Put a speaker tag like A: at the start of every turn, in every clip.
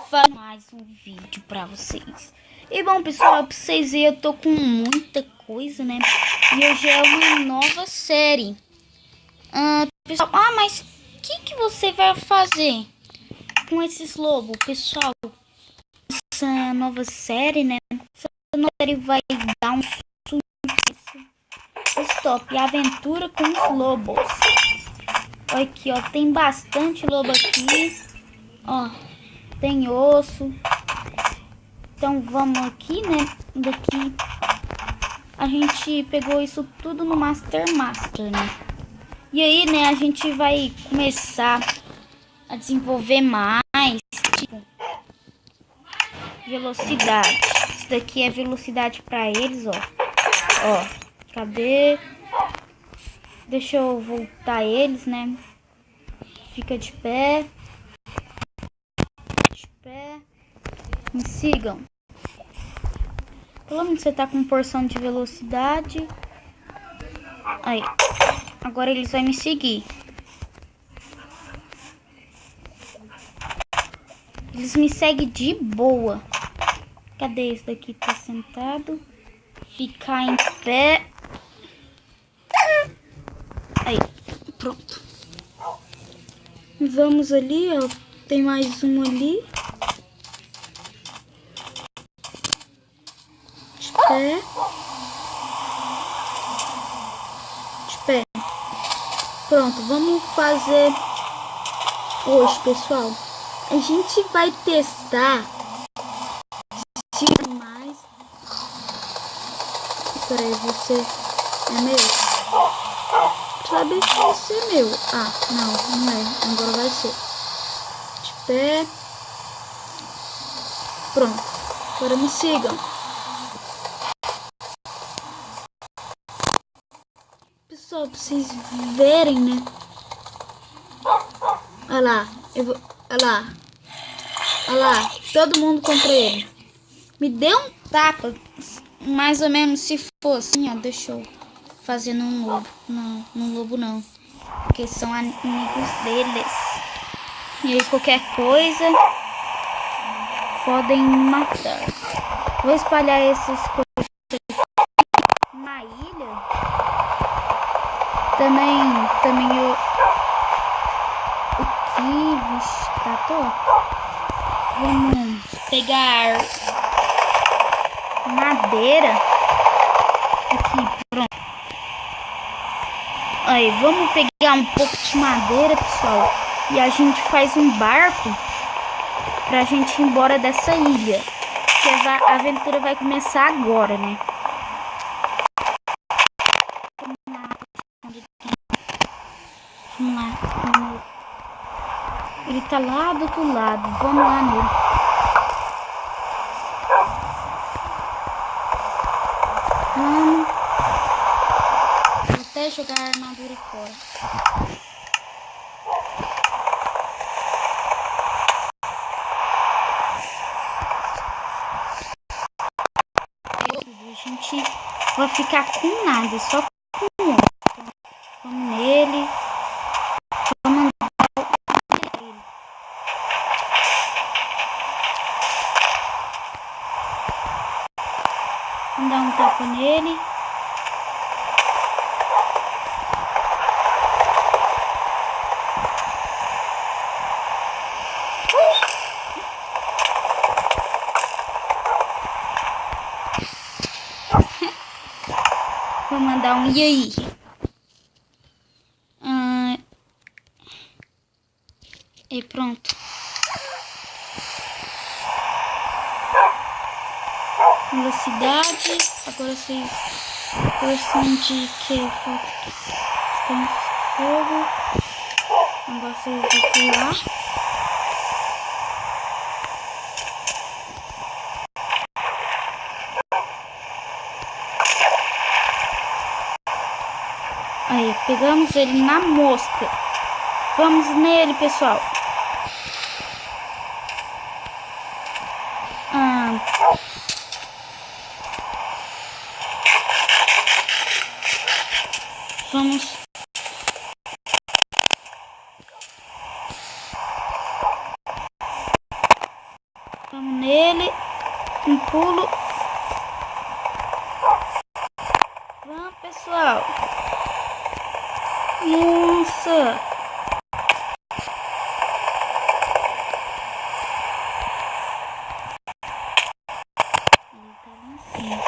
A: fazer mais um vídeo pra vocês. E bom, pessoal, pra vocês verem, eu tô com muita coisa, né? E hoje é uma nova série. Pessoal, mas o que você vai fazer com esses lobos, pessoal? Essa nova série, né? Essa nova série vai dar um stop, aventura com os lobos. Olha aqui, ó, tem bastante lobo aqui. Ó, tem osso. Então vamos aqui, né? Daqui a gente pegou isso tudo no Master, né? E aí, né, a gente vai começar a desenvolver mais, tipo, velocidade. Isso daqui é velocidade pra eles, ó. Ó, cadê? Deixa eu voltar eles, né? Fica de pé. De pé. Me sigam. Pelo menos você tá com porção de velocidade. Aí. Agora eles vão me seguir. Eles me seguem de boa. Cadê esse daqui? Tá sentado. Ficar em pé. Aí. Pronto. Vamos ali, ó. Tem mais um ali. De pé. De pé. Pronto, vamos fazer hoje, pessoal. A gente vai testar se mais. Peraí, você é meu? Sabe se você é meu? Ah, não é. Agora vai ser. De pé. Pronto. Agora me sigam. Pessoal, pra vocês verem, né? Olha lá. Olha lá. Olha lá. Todo mundo contra ele. Me deu um tapa. Mais ou menos se for assim, ó. Deixa eu fazer num lobo. Não, num lobo não. Porque são amigos deles. E aí qualquer coisa podem me matar. Vou espalhar essas coisas na ilha. Também eu... O que? Vixe, tá top. Vamos pegar madeira. Aqui, pronto. Aí, vamos pegar um pouco de madeira, pessoal. E a gente faz um barco pra gente ir embora dessa ilha. Porque a aventura vai começar agora, né? Vamos lá. Ele tá lá do outro lado. Vamos lá nele. Vamos. Vou até jogar a armadura fora. A gente vai ficar com nada, só com um. Vamos nele. Vamos mandar ele. Vamos dar um tapa nele. Vou mandar um e aí. E pronto. Velocidade. Agora vocês gostam de que tem fogo. Agora vocês vão pular. Aí, pegamos ele na mosca. Vamos nele, pessoal. Vamos. Vamos nele. Um pulo. Vamos, pessoal. Nossa. Ele tá lá em cima.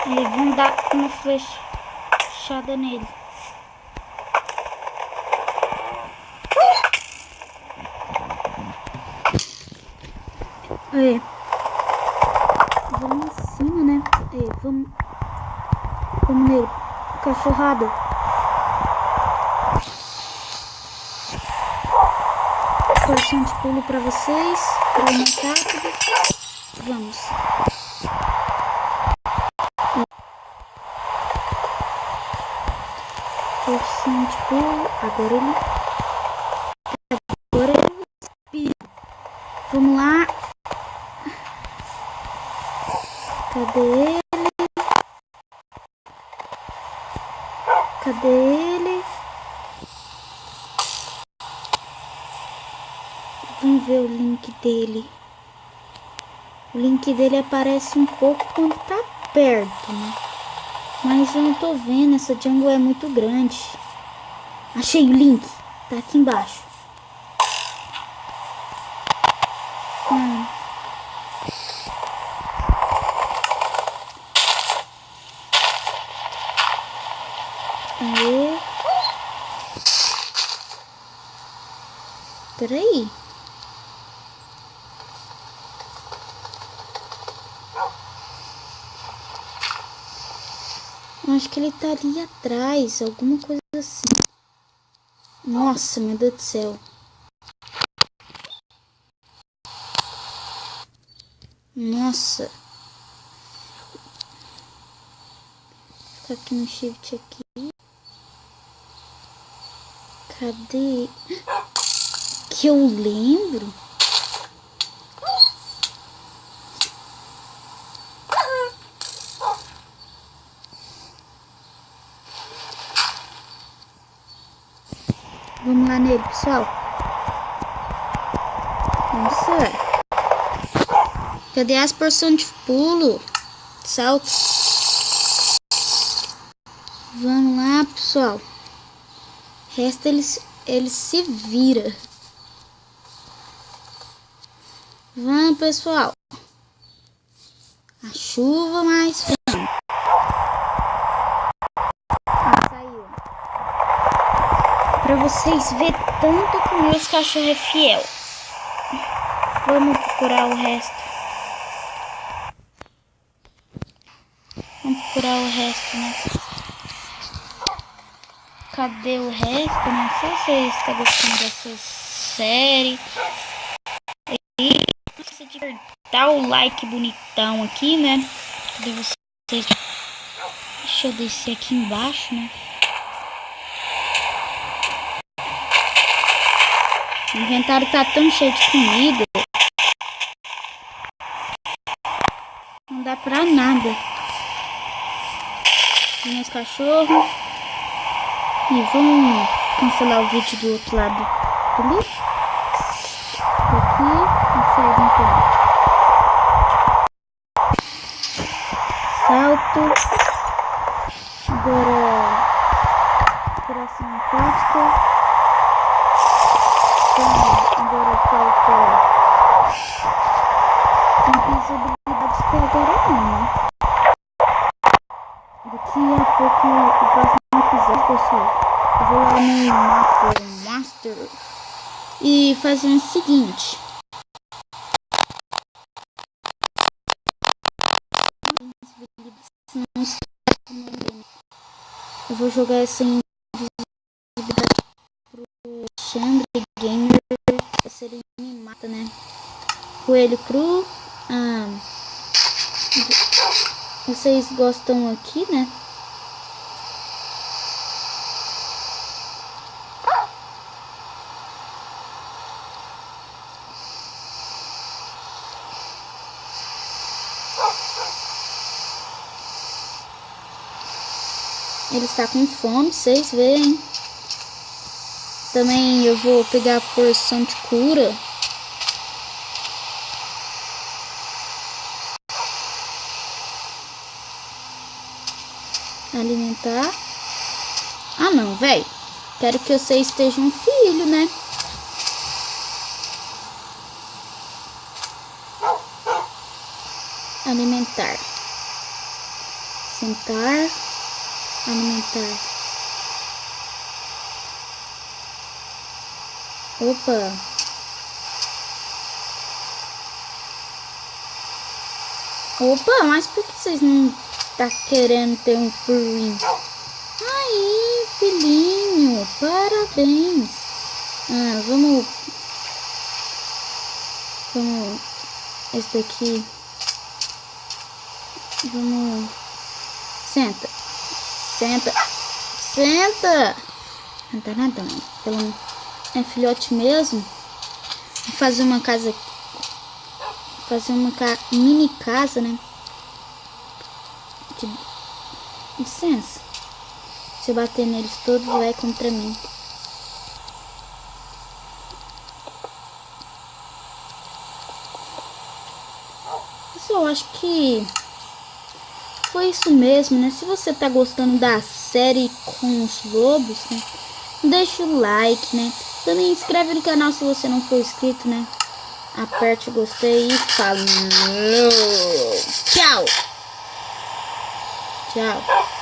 A: Aí vamos dar uma flechada nele. Aí. Vamos em cima, né? Aí, vamos nele. Cachorrada. Porção de pulo pra vocês. Pra ir mais rápido. Vamos. Porção de pulo. Agora ele respira. Vamos lá. Cadê ele? Cadê ele? Vamos ver o link dele. O link dele aparece um pouco quando tá perto, né? Mas eu não tô vendo, essa jungle é muito grande. Achei o link, tá aqui embaixo. Aê. Peraí. Acho que ele tá ali atrás, alguma coisa assim. Nossa, meu Deus do céu. Nossa. Fica aqui no shift aqui. Cadê? Que eu lembro. Vamos lá nele, pessoal. Nossa. Cadê as porções de pulo? Salto. Vamos lá, pessoal. O resto ele se vira. Vamos, pessoal. A chuva, mas vamos. Saiu. Pra vocês verem tanto que meus cachorros é fiel. Vamos procurar o resto. Vamos procurar o resto, né? Cadê o resto? Não sei se vocês estão gostando dessa série. E não esqueça de apertar o like bonitão aqui, né? Cadê vocês? Deixa eu descer aqui embaixo, né? O inventário tá tão cheio de comida. Não dá pra nada. Meus cachorros. E vamos cancelar o vídeo do outro lado do lixo. Aqui e sai um pouco. Salto. Agora coração aquática. Agora falta invisibilidade até agora não, né? Daqui a pouco o próximo episódio, pessoal, eu vou lá no mapa Master e fazer o seguinte. Eu vou jogar essa invisibilidade pro Xandre Gamer. Se ele me mata, né? Coelho cru. Vocês gostam aqui, né? Ele está com fome, vocês veem. Também eu vou pegar a porção de cura. Alimentar. Ah não, velho. Quero que você esteja um filho, né? Alimentar. Sentar. Alimentar. Opa. Opa, mas por que vocês não tá querendo ter um furrinho? Aí, filhinho, parabéns. Ah, vamos. Esse daqui. Vamos. Senta. Senta. Senta. Não tá nada, não. Pelo é filhote mesmo. Vou fazer uma casa. Fazer uma mini casa, né? Licença. Se eu bater neles todos, vai contra mim. Eu acho que foi isso mesmo, né? Se você tá gostando da série com os lobos, né? Deixa o like, né? Também inscreve no canal se você não for inscrito, né? Aperte o gostei e falou. Tchau. Tchau.